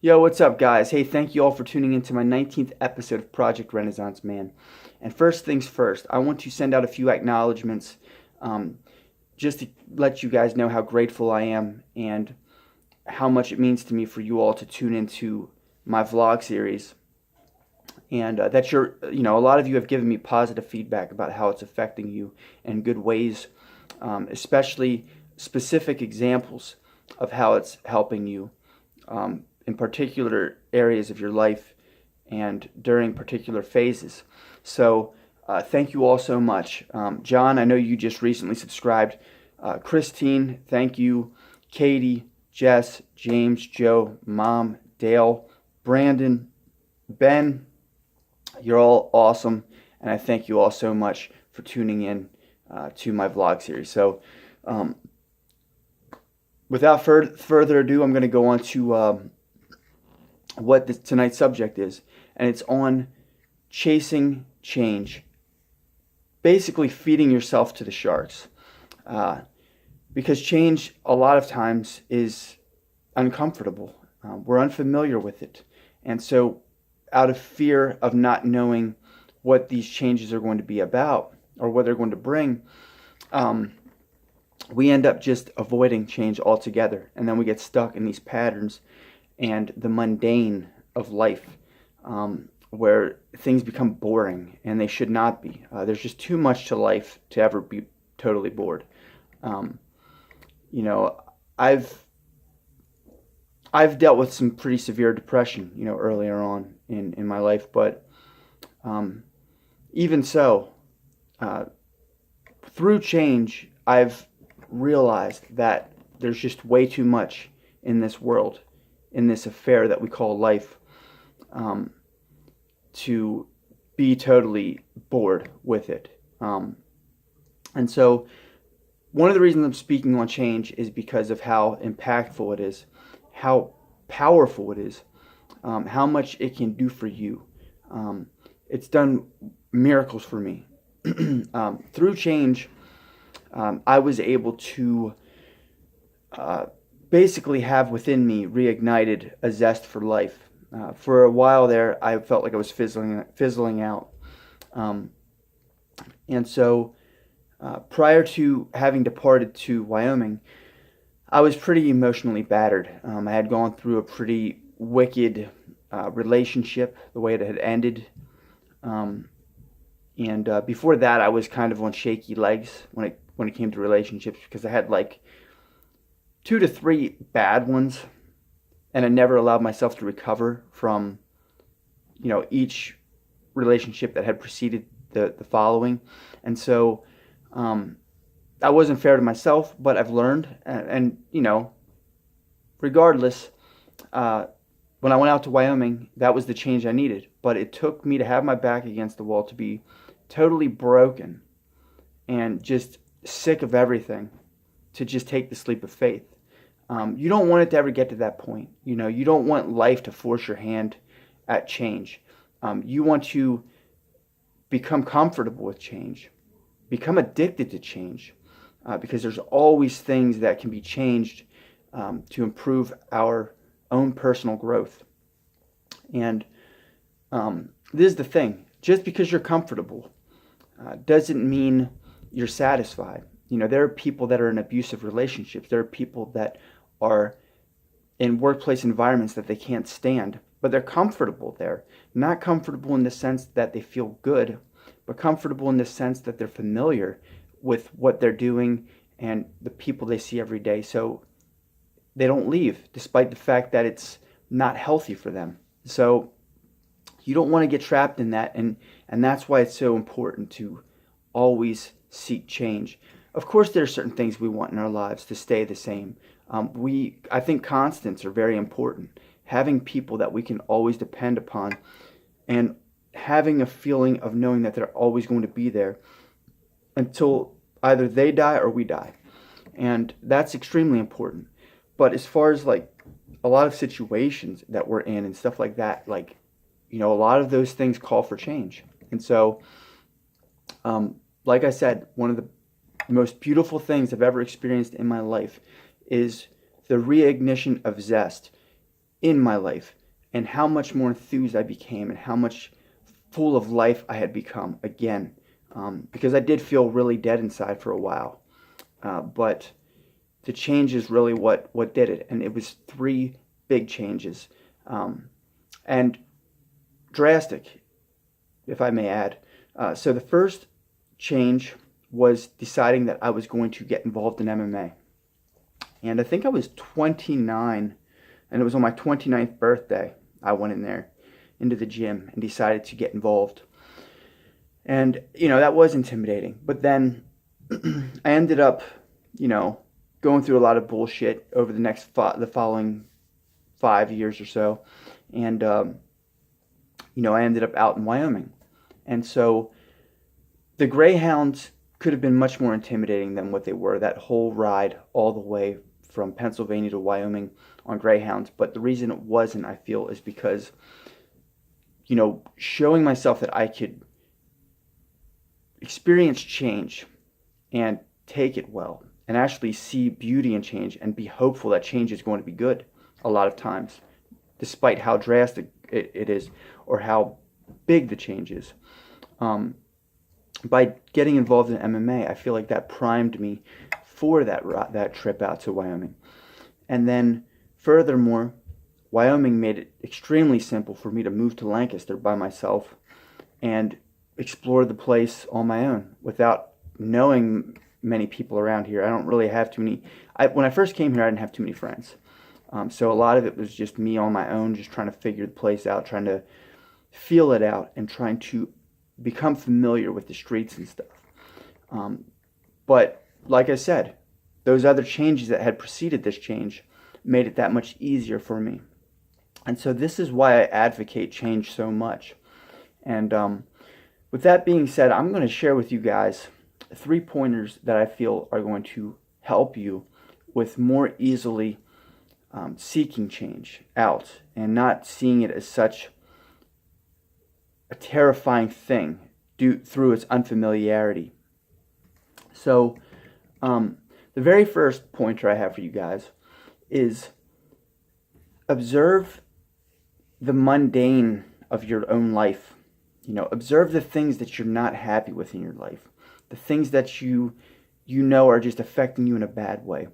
Yo, what's up, guys? Hey, thank you all for tuning into my 19th episode of Project Renaissance Man. And first things first, I want to send out a few acknowledgments um, just to let you guys know how grateful I am and how much it means to me for you all to tune into my vlog series. And a lot of you have given me positive feedback about how it's affecting you in good ways, especially specific examples of how it's helping you in particular areas of your life and during particular phases. So thank you all so much. John, I know you just recently subscribed. Christine, thank you. Katie, Jess, James, Joe, Mom, Dale, Brandon, Ben, you're all awesome, and I thank you all so much for tuning in to my vlog series. So um, without further ado, I'm going to go on to what tonight's subject is, and it's on chasing change. Basically, feeding yourself to the sharks, because change a lot of times is uncomfortable. We're unfamiliar with it, and so out of fear of not knowing what these changes are going to be about or what they're going to bring, we end up just avoiding change altogether, and then we get stuck in these patterns and the mundane of life, where things become boring, and they should not be. There's just too much to life to ever be totally bored. Um, you know, I've dealt with some pretty severe depression, earlier on in my life, but even so, through change, I've realized that there's just way too much in this world, in this affair that we call life, to be totally bored with it. And so one of the reasons I'm speaking on change is because of how impactful it is, how powerful it is, how much it can do for you. It's done miracles for me. Through change, I was able to basically have within me reignited a zest for life. For a while there, I felt like I was fizzling out. And so prior to having departed to Wyoming, I was pretty emotionally battered. I had gone through a pretty wicked relationship, the way it had ended. And before that, I was kind of on shaky legs when it came to relationships, because I had like 2 to 3 bad ones, and I never allowed myself to recover from each relationship that had preceded the following. And so I wasn't fair to myself, but I've learned, and regardless, when I went out to Wyoming, that was the change I needed. But it took me to have my back against the wall, to be totally broken and just sick of everything, to just take the leap of faith. You don't want it to ever get to that point. You don't want life to force your hand at change. You want to become comfortable with change, become addicted to change, because there's always things that can be changed to improve our own personal growth. And this is the thing: just because you're comfortable doesn't mean you're satisfied. There are people that are in abusive relationships. There are people that are in workplace environments that they can't stand, but they're comfortable there. Not comfortable in the sense that they feel good, but comfortable in the sense that they're familiar with what they're doing and the people they see every day. So they don't leave, despite the fact that it's not healthy for them. So you don't want to get trapped in that, and that's why it's so important to always seek change. Of course, there are certain things we want in our lives to stay the same. I think constants are very important. Having people that we can always depend upon, and having a feeling of knowing that they're always going to be there until either they die or we die. And that's extremely important. But as far as like a lot of situations that we're in and stuff like that, a lot of those things call for change. And so, like I said, one of the most beautiful things I've ever experienced in my life is the reignition of zest in my life, and how much more enthused I became, and how much full of life I had become again. Because I did feel really dead inside for a while. But the change is really what did it. And it was three big changes. And drastic, if I may add. So the first change was deciding that I was going to get involved in MMA. And I think I was 29, and it was on my 29th birthday. I went in there into the gym and decided to get involved. And, that was intimidating. But then I ended up, going through a lot of bullshit over the following 5 years or so. And, I ended up out in Wyoming. And so the Greyhounds could have been much more intimidating than what they were, that whole ride all the way from Pennsylvania to Wyoming on Greyhounds. But the reason it wasn't, I feel, is because, showing myself that I could experience change and take it well and actually see beauty in change and be hopeful that change is going to be good a lot of times, despite how drastic it is or how big the change is. By getting involved in MMA, I feel like that primed me for that trip out to Wyoming. And then furthermore, Wyoming made it extremely simple for me to move to Lancaster by myself and explore the place on my own without knowing many people around here. I don't really have too many. When I first came here, I didn't have too many friends. So a lot of it was just me on my own, just trying to figure the place out, trying to feel it out, and trying to become familiar with the streets and stuff. But like I said, those other changes that had preceded this change made it that much easier for me. And so this is why I advocate change so much. And with that being said, I'm going to share with you guys 3 pointers that I feel are going to help you with more easily seeking change out and not seeing it as such a terrifying thing through its unfamiliarity. So the very first pointer I have for you guys is observe the mundane of your own life. Observe the things that you're not happy with in your life, the things that you are just affecting you in a bad way,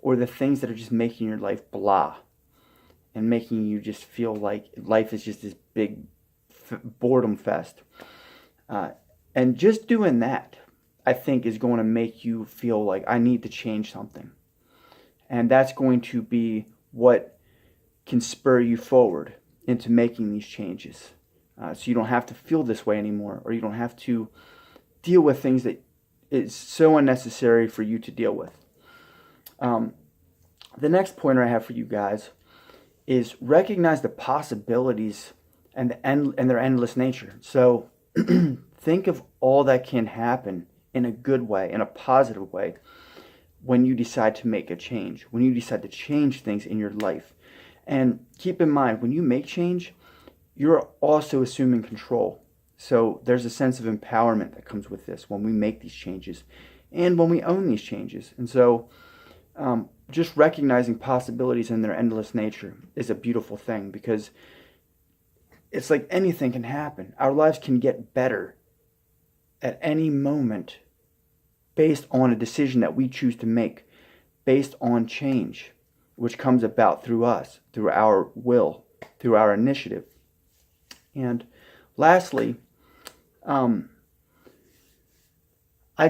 or the things that are just making your life blah and making you just feel like life is just this big boredom fest. And just doing that, I think, is going to make you feel like I need to change something. And that's going to be what can spur you forward into making these changes. So you don't have to feel this way anymore, or you don't have to deal with things that is so unnecessary for you to deal with. The next pointer I have for you guys is recognize the possibilities and their endless nature. So think of all that can happen in a good way, in a positive way, when you decide to make a change, when you decide to change things in your life. And keep in mind, when you make change, you're also assuming control. So there's a sense of empowerment that comes with this when we make these changes and when we own these changes. And so just recognizing possibilities in their endless nature is a beautiful thing, because it's like anything can happen. Our lives can get better at any moment based on a decision that we choose to make, based on change, which comes about through us, through our will, through our initiative. And lastly, I'd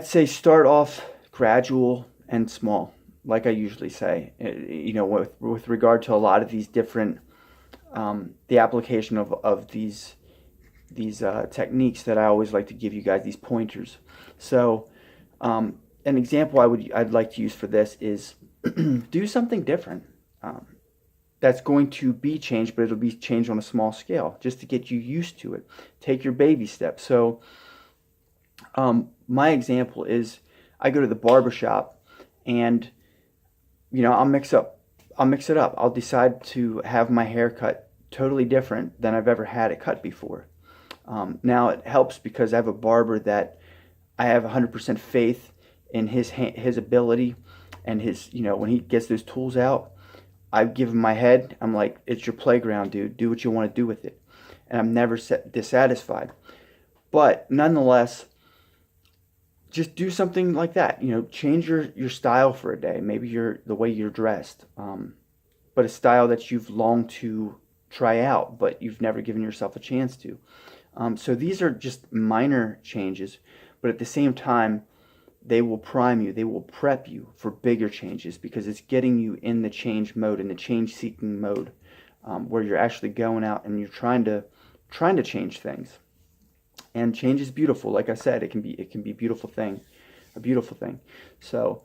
say start off gradual and small, like I usually say. With regard to a lot of these different, the application of these techniques that I always like to give you guys, these pointers. So, an example I'd like to use for this is do something different. That's going to be change, but it'll be change on a small scale, just to get you used to it. Take your baby steps. So, my example is I go to the barbershop, and I'll mix it up. I'll decide to have my hair cut totally different than I've ever had it cut before. Now it helps because I have a barber that I have 100% faith in his ability and his, when he gets those tools out, I've given my head, I'm like, it's your playground, dude. Do what you want to do with it. And I'm never dissatisfied. But nonetheless, just do something like that. Change your style for a day. Maybe the way you're dressed, but a style that you've longed to try out, but you've never given yourself a chance to. So these are just minor changes, but at the same time, they will prime you. They will prep you for bigger changes because it's getting you in the change mode, in the change-seeking mode, where you're actually going out and you're trying to change things. And change is beautiful. Like I said, it can be a beautiful thing. So,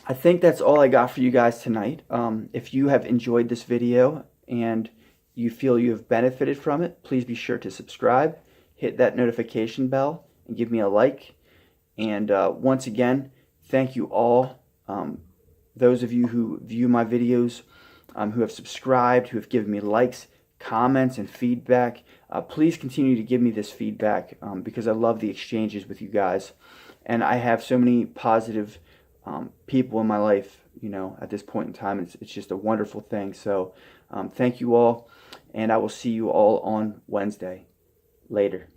I think that's all I got for you guys tonight. If you have enjoyed this video and you feel you have benefited from it, please be sure to subscribe, hit that notification bell, and give me a like. And once again, thank you all. Those of you who view my videos, who have subscribed, who have given me likes, comments, and feedback. Please continue to give me this feedback because I love the exchanges with you guys. And I have so many positive people in my life, at this point in time. It's just a wonderful thing. So thank you all, and I will see you all on Wednesday. Later.